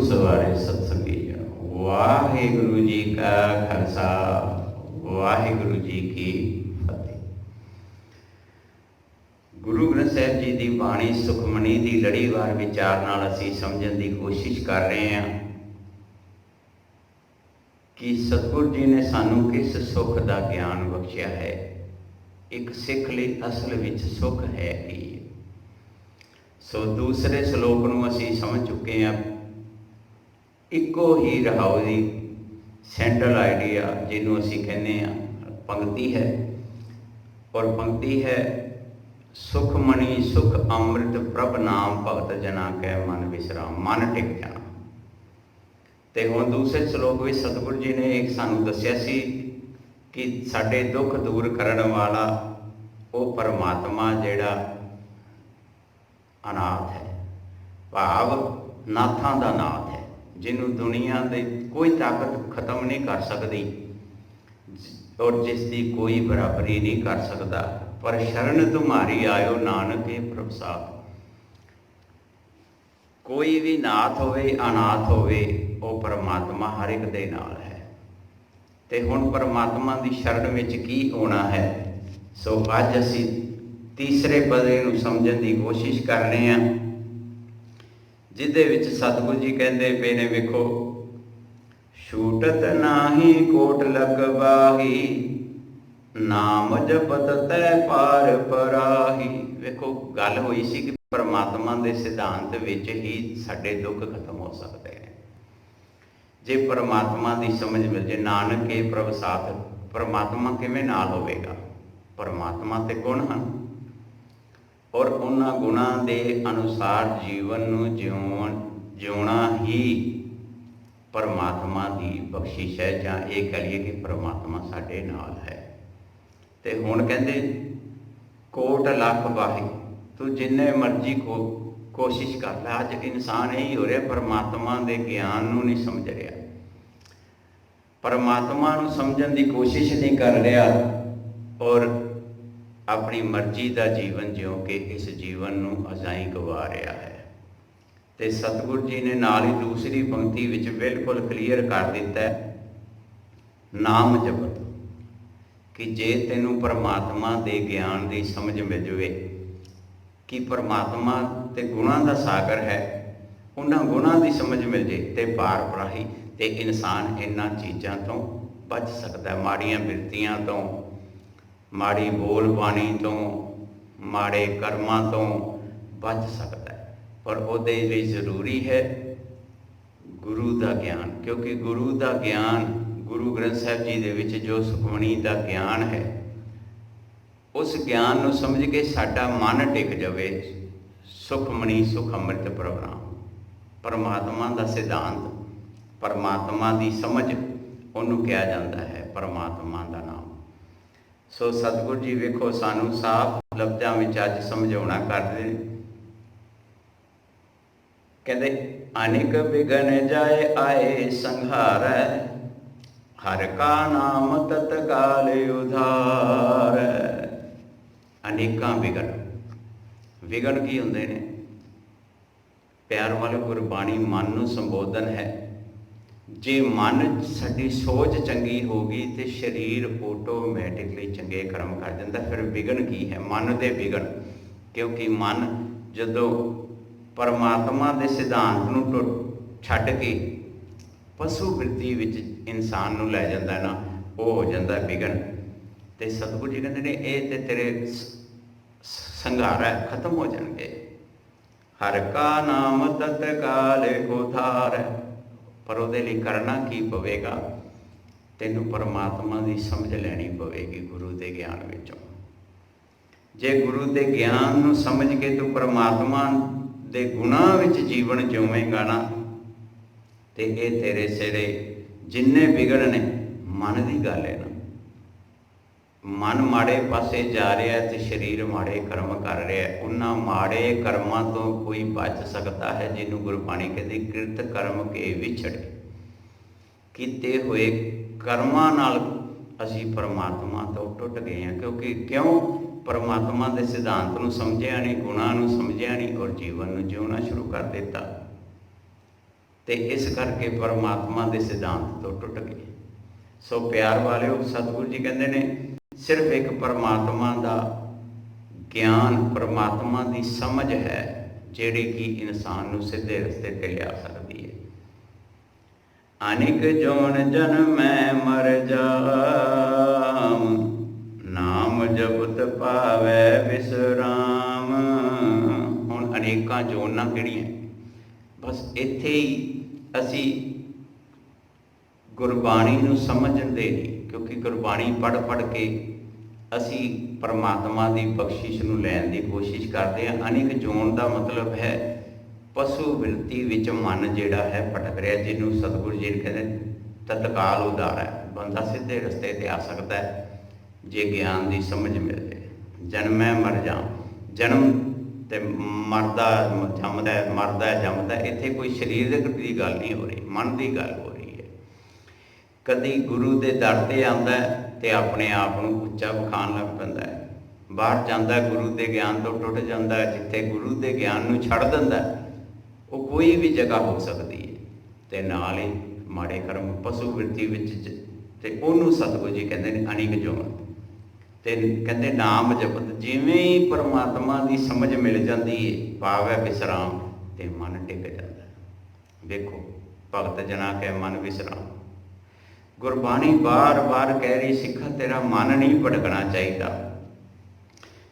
सवारे सत्संगी जन, वाहिगुरु जी का खालसा, वाहिगुरु जी की फतेह। गुरु ग्रंथ साहिब जी की बाणी सुखमणी की लड़ीवार विचार नाल असीं समझण की कोशिश कर रहे हैं कि सतगुरु जी ने सानू किस सुख का ज्ञान बख्शिया है। एक सिख लई असल विच सुख है कि सो दूसरे श्लोक नूं असीं समझ चुके हैं। इको ही रहाओ की सेंट्रल आइडिया जिन्हों असीं कहने हैं पंक्ति है, और पंक्ति है सुखमणि सुख अमृत प्रभ नाम भगत जना कै मन विश्राम, मन टिक जाना। तो हुण दूसरे श्लोक में सतगुरु जी ने एक सानू दस्या सी कि साडे दुख दूर करन वाला वो परमात्मा जिहड़ा अनाथ है, भाव नाथां दा नाथ है, जिन्हों दुनिया दे कोई ताकत खत्म नहीं कर सकती और जिसकी कोई बराबरी नहीं कर सकता। पर शरण तुम्हारी आयो नानके प्रभसाद। कोई भी नाथ होवे अनाथ होवे वो परमात्मा हर एक दे नाल है। ते हुण परमात्मा की शरण विच की होना है। सो अज असीं तीसरे पदे नूं समझण की कोशिश कर रहे हैं, जिहदे विच सतगुरु जी कहते पे ने, वेखो छूटत नाही कोट लगवाही, नाम जपत तै पार पराही। वेखो गल हुई सी कि परमात्मा के सिद्धांत विच ही साडे दुख खत्म हो सकते हैं जे परमात्मा की समझ मिल जाए। नानक के प्रभ साथ, परमात्मा किवें नाल होवेगा। परमात्मा ते गुण हैं और उन्हां गुणां दे अनुसार जीवन नूं जिउणा ही परमात्मा की बख्शिश है, जां ये कह लईए कि परमात्मा साडे नाल है। ते हुण कहंदे कोट लख वाही, तू जिन्ने मर्जी को कोशिश कर लै। अज इंसान यही हो रहा, परमात्मा के ज्ञान नूं नहीं समझ रहा, परमात्मा नूं समझण की कोशिश नहीं कर रहा और अपनी मर्जी का जीवन जिउ के इस जीवन नूं अजाई गवा रहा है। तो सतगुरु जी ने नाल ही दूसरी पंक्ति विच बिल्कुल क्लीयर कर दिता है, नाम जपत, कि जे तेनू परमात्मा के ज्ञान की समझ मिल जाए कि परमात्मा ते गुणां दा सागर है, उन्हां गुणां की समझ मिल जाए तो पार पराही, तो इंसान इन्हां चीज़ों तो बच सकता है। माड़ियां बिरतियां तो, माड़ी बोल बाणी तो, माड़े कर्मां तो बच सकता है। पर उहदे लई जरूरी है गुरु का ज्ञान, क्योंकि गुरु का ज्ञान, गुरु ग्रंथ साहिब जी दे विच जो सुखमणी का ज्ञान है, उस ज्ञान नूं समझ के साडा मन टिक जाए। सुखमणी सुख अमृत प्रभु, परमात्मा का सिद्धांत, परमात्मा की समझ, उन्होंने कहा जाता है परमात्मा का नाम। सो सतगुरु जी वेखो सानू साफ लफ्ज़ों में अज समझाउणा करदे, कहते अनेक बिघन जाए आए संघार, हर का नाम तत्काल उधार। अनेकां विघन, विघन की हुंदे ने? प्यार वाले गुरबाणी मन नूं संबोधन है। जे मन साडी सोच चंगी होगी तो शरीर ऑटोमैटिकली चंगे कर्म कर दिंदा। फिर विघन की है? मन दे विघन, क्योंकि मन जदों परमात्मा के सिद्धांत नूं छड्ड के पशु वृत्ति विच इंसान नूं लै जांदा ना, वो हो जांदा विघन। तो सतगुरु जी कहते हैं ये तो तेरे संघार है, खत्म हो जाएंगे। हर का नाम तत्काल उधार, पर उहदे लई करना की पवेगा? तैनूं परमात्मा की समझ लैनी पवेगी गुरु के ज्ञान विचों। जे गुरु के ज्ञान नूं समझ के तू परमात्मा के गुणां विच जीवन जिवेगा ना, तो ये तेरे सिरे जिन्ने बिगड़ ने, मन की गल है ना। मन माड़े पासे जा रहा है तो शरीर माड़े कर्म कर रहा है। उन्हां माड़े कर्मां तो कोई बच सकता है जिन्हों गुरबाणी कहती कृत कर्म के विछड़े। कीते हुए कर्मां नाल असीं परमात्मा तो टुट गए हैं, क्योंकि क्यों? परमात्मा के सिद्धांत नूं समझिया नहीं, गुणां नूं समझिया नहीं और जीवन नूं जिउणा शुरू कर दिता। ਤੇ ਇਸ ਕਰਕੇ ਪਰਮਾਤਮਾ ਦੇ ਸਿਧਾਂਤ ਤੋਂ ਟੁੱਟ ਗਏ। ਸੋ ਪਿਆਰ ਵਾਲਿਓ, ਸਤਿਗੁਰੂ ਜੀ ਕਹਿੰਦੇ ਨੇ ਸਿਰਫ ਇੱਕ ਪਰਮਾਤਮਾ ਦਾ ਗਿਆਨ, ਪਰਮਾਤਮਾ ਦੀ ਸਮਝ ਹੈ ਜਿਹੜੀ ਕਿ ਇਨਸਾਨ ਨੂੰ ਸਿੱਧੇ ਰਸਤੇ ਤੇ ਲਿਆ ਸਕਦੀ ਹੈ। ਅਨੇਕ ਜੋਨ ਜਨਮੈ ਮਰ ਜਾਮ, ਨਾਮ ਜਪਤ ਪਾਵੈ ਵਿਸਰਾਮ। ਹੁਣ ਅਨੇਕਾਂ ਜੋਨਾਂ ਕਿਹੜੀਆਂ? ਬਸ ਇੱਥੇ ਹੀ ਅਸੀਂ ਗੁਰਬਾਣੀ ਨੂੰ ਸਮਝਦੇ ਨਹੀਂ, ਕਿਉਂਕਿ ਗੁਰਬਾਣੀ ਪੜ੍ਹ ਪੜ੍ਹ ਕੇ ਅਸੀਂ ਪਰਮਾਤਮਾ ਦੀ ਬਖਸ਼ਿਸ਼ ਨੂੰ ਲੈਣ ਦੀ ਕੋਸ਼ਿਸ਼ ਕਰਦੇ ਹਾਂ। ਅਨੇਕ ਜੋਨ ਦਾ ਮਤਲਬ ਹੈ ਪਸ਼ੂ ਬਿਰਤੀ ਵਿੱਚ ਮਨ ਜਿਹੜਾ ਹੈ ਭਟਕ ਰਿਹਾ, ਜਿਹਨੂੰ ਸਤਿਗੁਰੂ ਜੀ ਕਹਿੰਦੇ ਤਤਕਾਲ ਉਧਾਰ ਹੈ। ਬੰਦਾ ਸਿੱਧੇ ਰਸਤੇ 'ਤੇ ਆ ਸਕਦਾ ਹੈ ਜੇ ਗਿਆਨ ਦੀ ਸਮਝ ਮਿਲ ਜਾਏ। ਜਨਮੈ ਮਰ ਜਾ, ਜਨਮ ਤੇ ਮਰਦਾ ਜੰਮਦਾ, ਮਰਦਾ ਜੰਮਦਾ, ਇੱਥੇ ਕੋਈ ਸਰੀਰਕ ਦੀ ਗੱਲ ਨਹੀਂ ਹੋ ਰਹੀ, ਮਨ ਦੀ ਗੱਲ ਹੋ ਰਹੀ ਹੈ। ਕਦੀ ਗੁਰੂ ਦੇ ਦਰ 'ਤੇ ਆਉਂਦਾ ਤੇ ਆਪਣੇ ਆਪ ਨੂੰ ਉੱਚਾ ਵਿਖਾਉਣ ਲੱਗ ਪੈਂਦਾ ਹੈ, ਬਾਹਰ ਜਾਂਦਾ ਗੁਰੂ ਦੇ ਗਿਆਨ ਤੋਂ ਟੁੱਟ ਜਾਂਦਾ। ਜਿੱਥੇ ਗੁਰੂ ਦੇ ਗਿਆਨ ਨੂੰ ਛੱਡ ਦਿੰਦਾ ਉਹ ਕੋਈ ਵੀ ਜਗ੍ਹਾ ਹੋ ਸਕਦੀ ਹੈ, ਅਤੇ ਨਾਲ ਹੀ ਮਾੜੇ ਕਰਮ ਪਸ਼ੂ ਬਿਰਤੀ ਵਿੱਚ, ਅਤੇ ਉਹਨੂੰ ਸਤਿਗੁਰੂ ਜੀ ਕਹਿੰਦੇ ਨੇ ਅਨੇਕ ਜੋਨ। ਅਤੇ ਕਹਿੰਦੇ ਨਾਮ ਜਪਤ, ਜਿਵੇਂ ਹੀ ਪਰਮਾਤਮਾ ਦੀ ਸਮਝ ਮਿਲ ਜਾਂਦੀ ਹੈ ਪਾਵੈ ਵਿਸਰਾਮ, ਅਤੇ ਮਨ ਟਿਕ ਜਾਂਦਾ। ਵੇਖੋ ਭਗਤ ਜਨਾ ਕੈ ਮਨ ਵਿਸਰਾਮ। ਗੁਰਬਾਣੀ ਬਾਰ ਬਾਰ ਕਹਿ ਰਹੀ ਸਿੱਖਾ ਤੇਰਾ ਮਨ ਨਹੀਂ ਭਟਕਣਾ ਚਾਹੀਦਾ।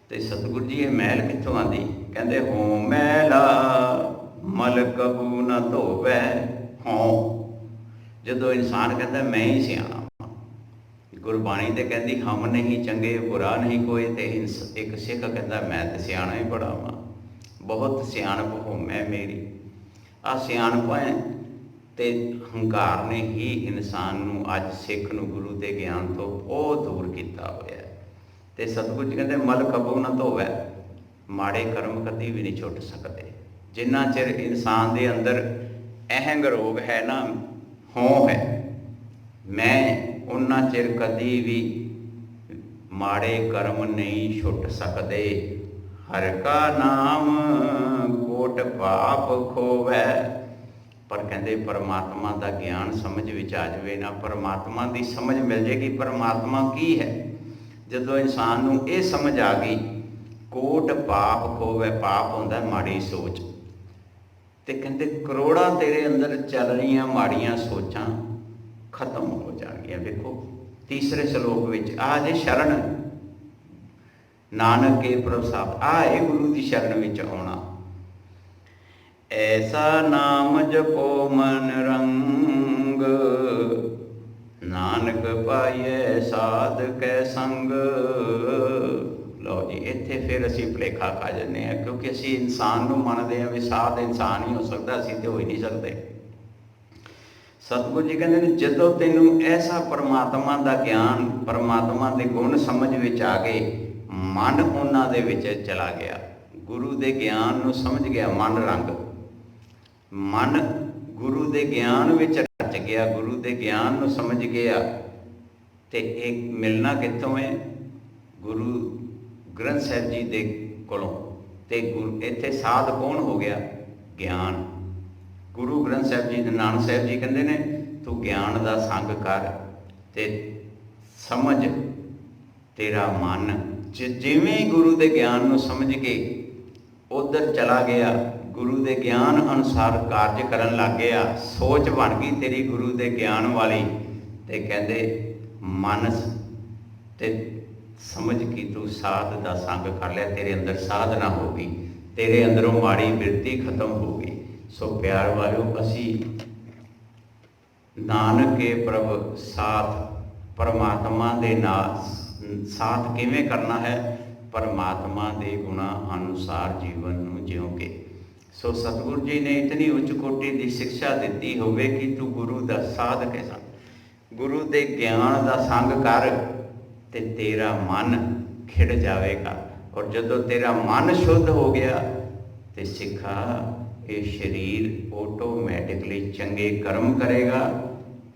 ਅਤੇ ਸਤਿਗੁਰੂ ਜੀ ਇਹ ਮੈਲ ਕਿੱਥੋਂ ਆਉਂਦੀ? ਕਹਿੰਦੇ ਹੋਂ ਮੈਲਾ ਮਲ ਕਬੂ ਨਾ ਧੋਵੈ। ਹੋਂ, ਜਦੋਂ ਇਨਸਾਨ ਕਹਿੰਦਾ ਮੈਂ ਹੀ ਸਿਆਣਾ, ਗੁਰਬਾਣੀ ਤੇ ਕਹਿੰਦੀ ਹਮ ਨਹੀਂ ਚੰਗੇ ਬੁਰਾ ਨਹੀਂ ਕੋਈ, ਤੇ ਇੱਕ ਸਿੱਖ ਕਹਿੰਦਾ ਮੈਂ ਤੇ ਸਿਆਣਾ ਹੀ ਬੜਾ ਵਾਂ, ਬਹੁਤ ਸਿਆਣਪ ਹੋਮੈ ਮੇਰੀ। ਆਹ ਸਿਆਣਪ ਹੈ ਤੇ ਹੰਕਾਰ ਨੇ ਹੀ ਇਨਸਾਨ ਨੂੰ, ਅੱਜ ਸਿੱਖ ਨੂੰ ਗੁਰੂ ਦੇ ਗਿਆਨ ਤੋਂ ਬਹੁਤ ਦੂਰ ਕੀਤਾ ਹੋਇਆ। ਤੇ ਸਤਿਗੁਰੂ ਜੀ ਕਹਿੰਦੇ ਮਲ ਕਬੂ ਨਾ ਧੋਵੈ, ਮਾੜੇ ਕਰਮ ਕਦੀ ਵੀ ਨਹੀਂ ਛੁੱਟ ਸਕਦੇ। ਜਿੰਨਾ ਚਿਰ ਇਨਸਾਨ ਦੇ ਅੰਦਰ ਅਹੰਗ ਰੋਗ ਹੈ ਨਾ, ਹੋਂ ਹੈ ਮੈਂ, ਉਹਨਾਂ ਚਿਰ ਕਦੀ ਵੀ ਮਾੜੇ ਕਰਮ ਨਹੀਂ ਛੁੱਟ ਸਕਦੇ। ਹਰਿ ਕਾ ਨਾਮ ਕੋਟ ਪਾਪ ਖੋਵੈ। ਪਰ ਕਹਿੰਦੇ ਪਰਮਾਤਮਾ ਦਾ ਗਿਆਨ ਸਮਝ ਵਿੱਚ ਆ ਜਾਵੇ ਨਾ, ਪਰਮਾਤਮਾ ਦੀ ਸਮਝ ਮਿਲ ਜਾਏਗੀ ਪਰਮਾਤਮਾ ਕੀ ਹੈ। ਜਦੋਂ ਇਨਸਾਨ ਨੂੰ ਇਹ ਸਮਝ ਆ ਗਈ, ਕੋਟ ਪਾਪ ਖੋਵੈ, ਪਾਪ ਹੁੰਦਾ ਮਾੜੀ ਸੋਚ, ਤੇ ਕਹਿੰਦੇ ਕਰੋੜਾਂ ਤੇਰੇ ਅੰਦਰ ਚੱਲ ਰਹੀਆਂ ਮਾੜੀਆਂ ਸੋਚਾਂ ਖਤਮ ਹੋ ਜਾਣਗੀਆਂ। ਵੇਖੋ ਤੀਸਰੇ ਸ਼ਲੋਕ ਵਿੱਚ ਆ ਜੇ ਸ਼ਰਨ ਨਾਨਕ ਕੇ ਪ੍ਰਸਾਦ, ਆ ਇਹ ਗੁਰੂ ਦੀ ਸ਼ਰਨ ਵਿੱਚ ਆਉਣਾ। ਐਸਾ ਨਾਮ ਜਪੋ ਮਨ ਰੰਗ, ਨਾਨਕ ਪਾਈਐ ਸਾਧ ਕੈ ਸੰਗ। ਲਓ ਜੀ, ਇੱਥੇ ਫਿਰ ਅਸੀਂ ਭੁਲੇਖਾ ਖਾ ਜਾਂਦੇ ਹਾਂ, ਕਿਉਂਕਿ ਅਸੀਂ ਇਨਸਾਨ ਨੂੰ ਮੰਨਦੇ ਹਾਂ ਵੀ ਸਾਧ ਇਨਸਾਨ ਹੀ ਹੋ ਸਕਦਾ, ਅਸੀਂ ਤੇ ਹੋ ਹੀ ਨਹੀਂ ਸਕਦੇ। ਸਤਿਗੁਰੂ ਜੀ ਕਹਿੰਦੇ ਨੇ ਜਦੋਂ ਤੈਨੂੰ ਐਸਾ ਪਰਮਾਤਮਾ ਦਾ ਗਿਆਨ, ਪਰਮਾਤਮਾ ਦੇ ਗੁਣ ਸਮਝ ਵਿੱਚ ਆ ਗਏ, ਮਨ ਉਹਨਾਂ ਦੇ ਵਿੱਚ ਚਲਾ ਗਿਆ, ਗੁਰੂ ਦੇ ਗਿਆਨ ਨੂੰ ਸਮਝ ਗਿਆ, ਮਨ ਰੰਗ, ਮਨ ਗੁਰੂ ਦੇ ਗਿਆਨ ਵਿੱਚ ਰਚ ਗਿਆ, ਗੁਰੂ ਦੇ ਗਿਆਨ ਨੂੰ ਸਮਝ ਗਿਆ। ਤੇ ਇਹ ਮਿਲਣਾ ਕਿੱਥੋਂ ਹੈ? ਗੁਰੂ ਗ੍ਰੰਥ ਸਾਹਿਬ ਜੀ ਦੇ ਕੋਲੋਂ। ਤੇ ਇੱਥੇ ਸਾਧ ਕੌਣ ਹੋ ਗਿਆ? ਗਿਆਨ। ਗੁਰੂ ਗ੍ਰੰਥ ਸਾਹਿਬ ਜੀ, ਨਾਨਕ ਸਾਹਿਬ ਜੀ ਕਹਿੰਦੇ ਨੇ ਤੂੰ ਗਿਆਨ ਦਾ ਸੰਗ ਕਰ ਤੇ ਸਮਝ, ਤੇਰਾ ਮਨ ਜਿਵੇਂ ਗੁਰੂ ਦੇ ਗਿਆਨ ਨੂੰ ਸਮਝ ਕੇ ਉੱਧਰ ਚਲਾ ਗਿਆ, ਗੁਰੂ ਦੇ ਗਿਆਨ ਅਨੁਸਾਰ ਕਾਰਜ ਕਰਨ ਲੱਗ ਗਿਆ, ਸੋਚ ਬਣ ਗਈ ਤੇਰੀ ਗੁਰੂ ਦੇ ਗਿਆਨ ਵਾਲੀ। ਤੇ ਕਹਿੰਦੇ ਮਨ ਤੇ ਸਮਝ ਕੇ ਤੂੰ ਸਾਧ ਦਾ ਸੰਗ ਕਰ ਲਿਆ, ਤੇਰੇ ਅੰਦਰ ਸਾਧਨਾ ਹੋ ਗਈ, ਤੇਰੇ ਅੰਦਰੋਂ ਮਾੜੀ ਬਿਰਤੀ ਖਤਮ ਹੋ ਗਈ। ਸੋ ਪਿਆਰ ਵਾਲਿਓ, ਅਸੀਂ ਨਾਨਕ ਕੇ ਪ੍ਰਭ ਸਾਥ, ਪਰਮਾਤਮਾ ਦੇ ਨਾਲ ਸਾਥ ਕਿਵੇਂ ਕਰਨਾ ਹੈ? ਪਰਮਾਤਮਾ ਦੇ ਗੁਣਾਂ ਅਨੁਸਾਰ ਜੀਵਨ ਨੂੰ ਜਿਉਂ ਕੇ। ਸੋ ਸਤਿਗੁਰੂ ਜੀ ਨੇ ਇਤਨੀ ਉੱਚ ਕੋਟੀ ਦੀ ਸਿੱਖਿਆ ਦਿੱਤੀ ਹੋਵੇ ਕਿ ਤੂੰ ਗੁਰੂ ਦਾ ਸਾਧ ਕੇ ਸੰਗ, ਗੁਰੂ ਦੇ ਗਿਆਨ ਦਾ ਸੰਗ ਕਰ ਤੇ ਤੇਰਾ ਮਨ ਖਿੜ ਜਾਵੇਗਾ। ਔਰ ਜਦੋਂ ਤੇਰਾ ਮਨ ਸ਼ੁੱਧ ਹੋ ਗਿਆ ਤੇ ਸਿੱਖਾ ਇਹ ਸਰੀਰ ਆਟੋਮੈਟਿਕਲੀ ਚੰਗੇ ਕਰਮ ਕਰੇਗਾ,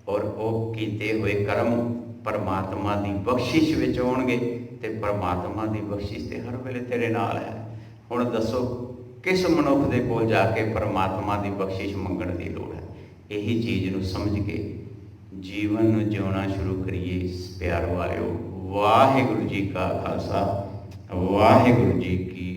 ਔਰ ਉਹ ਕੀਤੇ ਹੋਏ ਕਰਮ ਪਰਮਾਤਮਾ ਦੀ ਬਖਸ਼ਿਸ਼ ਵਿੱਚ ਆਉਣਗੇ, ਤੇ ਪਰਮਾਤਮਾ ਦੀ ਬਖਸ਼ਿਸ਼ ਤੇ ਹਰ ਵੇਲੇ ਤੇਰੇ ਨਾਲ ਹੈ। ਹੁਣ ਦੱਸੋ ਕਿਸ ਮਨੁੱਖ ਦੇ ਕੋਲ ਜਾ ਕੇ ਪਰਮਾਤਮਾ ਦੀ ਬਖਸ਼ਿਸ਼ ਮੰਗਣ ਦੀ ਲੋੜ ਹੈ? ਇਹੀ ਚੀਜ਼ ਨੂੰ ਸਮਝ ਕੇ ਜੀਵਨ ਨੂੰ ਜਿਉਣਾ ਸ਼ੁਰੂ ਕਰੀਏ। ਪਿਆਰ ਵਾਲਿਓ, ਵਾਹਿਗੁਰੂ ਜੀ ਕਾ ਖਾਲਸਾ, ਵਾਹਿਗੁਰੂ ਜੀ ਕੀ